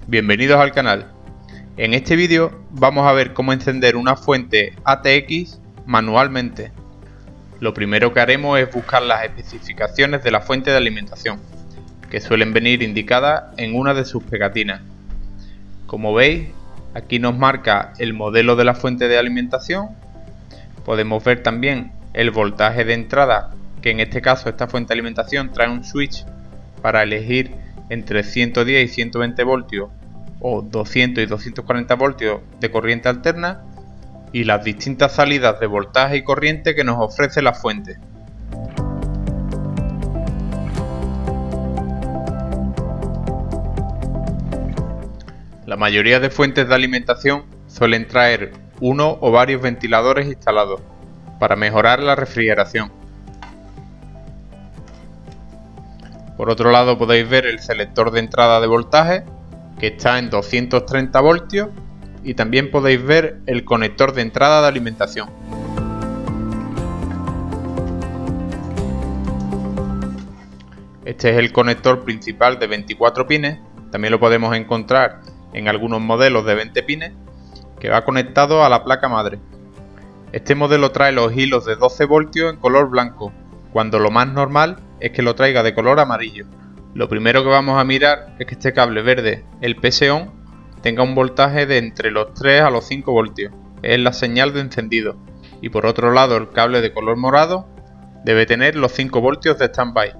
Bienvenidos al canal. En este vídeo vamos a ver cómo encender una fuente ATX manualmente. Lo primero que haremos es buscar las especificaciones de la fuente de alimentación, que suelen venir indicadas en una de sus pegatinas. Como veis, aquí nos marca el modelo de la fuente de alimentación. Podemos ver también el voltaje de entrada, que en este caso esta fuente de alimentación trae un switch para elegir entre 110 y 120 voltios o 200 y 240 voltios de corriente alterna, y las distintas salidas de voltaje y corriente que nos ofrece la fuente. La mayoría de fuentes de alimentación suelen traer uno o varios ventiladores instalados para mejorar la refrigeración. Por otro lado, podéis ver el selector de entrada de voltaje, que está en 230 voltios, y también podéis ver el conector de entrada de alimentación. Este es el conector principal de 24 pines, también lo podemos encontrar en algunos modelos de 20 pines, que va conectado a la placa madre. Este modelo trae los hilos de 12 voltios en color blanco, cuando lo más normal es que lo traiga de color amarillo. Lo primero que vamos a mirar es que este cable verde, el PS-ON, tenga un voltaje de entre los 3 a los 5 voltios, es la señal de encendido. Y por otro lado, el cable de color morado debe tener los 5 voltios de standby.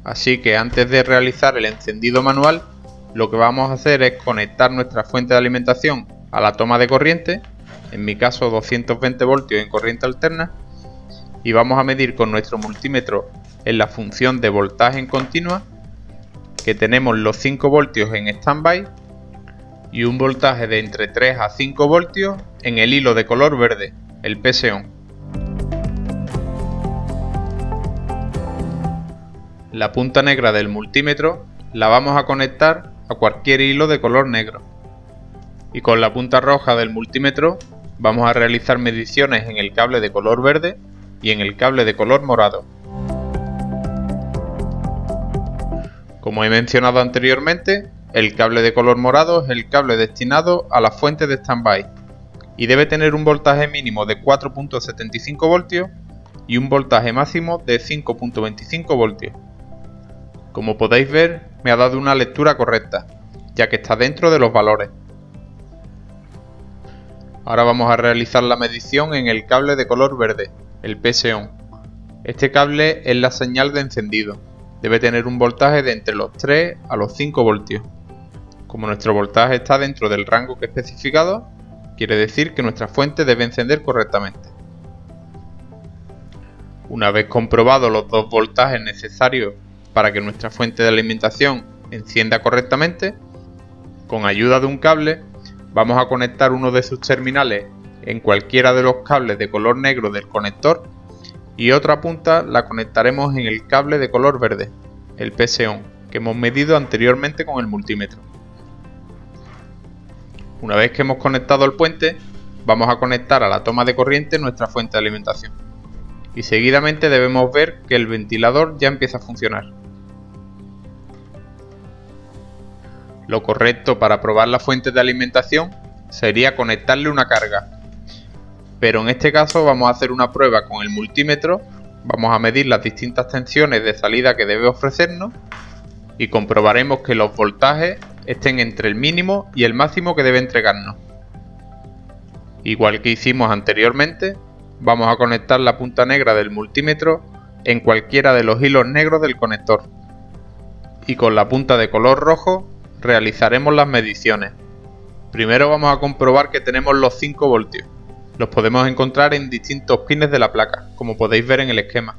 Así que antes de realizar el encendido manual, lo que vamos a hacer es conectar nuestra fuente de alimentación a la toma de corriente, en mi caso 220 voltios en corriente alterna, y vamos a medir con nuestro multímetro en la función de voltaje en continua que tenemos los 5 voltios en standby y un voltaje de entre 3 a 5 voltios en el hilo de color verde, el PS-ON. La punta negra del multímetro la vamos a conectar a cualquier hilo de color negro, y con la punta roja del multímetro vamos a realizar mediciones en el cable de color verde y en el cable de color morado. Como he mencionado anteriormente, el cable de color morado es el cable destinado a la fuente de standby y debe tener un voltaje mínimo de 4.75 voltios y un voltaje máximo de 5.25 voltios. Como podéis ver, me ha dado una lectura correcta, ya que está dentro de los valores. Ahora vamos a realizar la medición en el cable de color verde, el PS-ON. Este cable es la señal de encendido. Debe tener un voltaje de entre los 3 a los 5 voltios. Como nuestro voltaje está dentro del rango que he especificado, quiere decir que nuestra fuente debe encender correctamente. Una vez comprobados los dos voltajes necesarios para que nuestra fuente de alimentación encienda correctamente, con ayuda de un cable vamos a conectar uno de sus terminales en cualquiera de los cables de color negro del conector, y otra punta la conectaremos en el cable de color verde, el PS-ON, que hemos medido anteriormente con el multímetro. Una vez que hemos conectado el puente, vamos a conectar a la toma de corriente nuestra fuente de alimentación, y seguidamente debemos ver que el ventilador ya empieza a funcionar. Lo correcto para probar la fuente de alimentación sería conectarle una carga, pero en este caso vamos a hacer una prueba con el multímetro. Vamos a medir las distintas tensiones de salida que debe ofrecernos y comprobaremos que los voltajes estén entre el mínimo y el máximo que debe entregarnos. Igual que hicimos anteriormente, vamos a conectar la punta negra del multímetro en cualquiera de los hilos negros del conector, y con la punta de color rojo realizaremos las mediciones. Primero vamos a comprobar que tenemos los 5 voltios. Los podemos encontrar en distintos pines de la placa, como podéis ver en el esquema.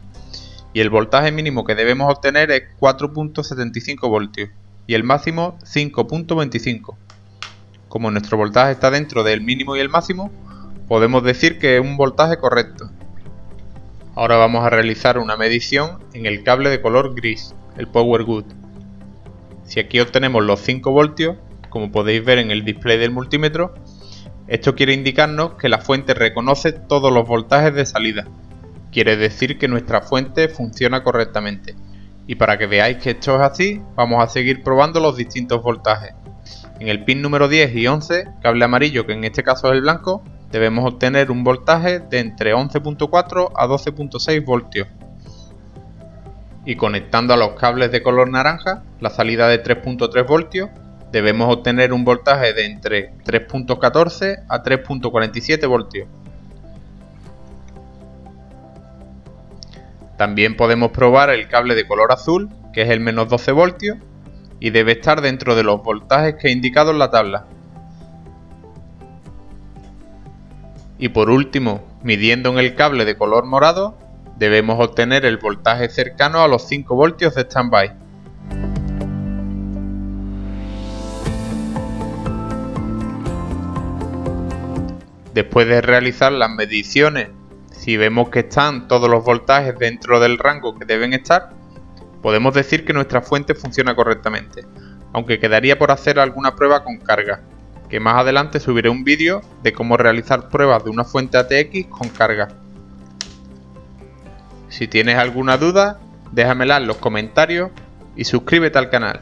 Y el voltaje mínimo que debemos obtener es 4.75 voltios y el máximo 5.25. Como nuestro voltaje está dentro del mínimo y el máximo, podemos decir que es un voltaje correcto. Ahora vamos a realizar una medición en el cable de color gris, el PowerGood. Si aquí obtenemos los 5 voltios, como podéis ver en el display del multímetro, esto quiere indicarnos que la fuente reconoce todos los voltajes de salida. Quiere decir que nuestra fuente funciona correctamente. Y para que veáis que esto es así, vamos a seguir probando los distintos voltajes. En el pin número 10 y 11, cable amarillo, que en este caso es el blanco, debemos obtener un voltaje de entre 11.4 a 12.6 voltios. Y conectando a los cables de color naranja, la salida de 3.3 voltios, debemos obtener un voltaje de entre 3.14 a 3.47 voltios. También podemos probar el cable de color azul, que es el menos 12 voltios, y debe estar dentro de los voltajes que he indicado en la tabla. Y por último, midiendo en el cable de color morado, debemos obtener el voltaje cercano a los 5 voltios de standby. Después de realizar las mediciones, si vemos que están todos los voltajes dentro del rango que deben estar, podemos decir que nuestra fuente funciona correctamente, aunque quedaría por hacer alguna prueba con carga, que más adelante subiré un vídeo de cómo realizar pruebas de una fuente ATX con carga. Si tienes alguna duda, déjamela en los comentarios y suscríbete al canal.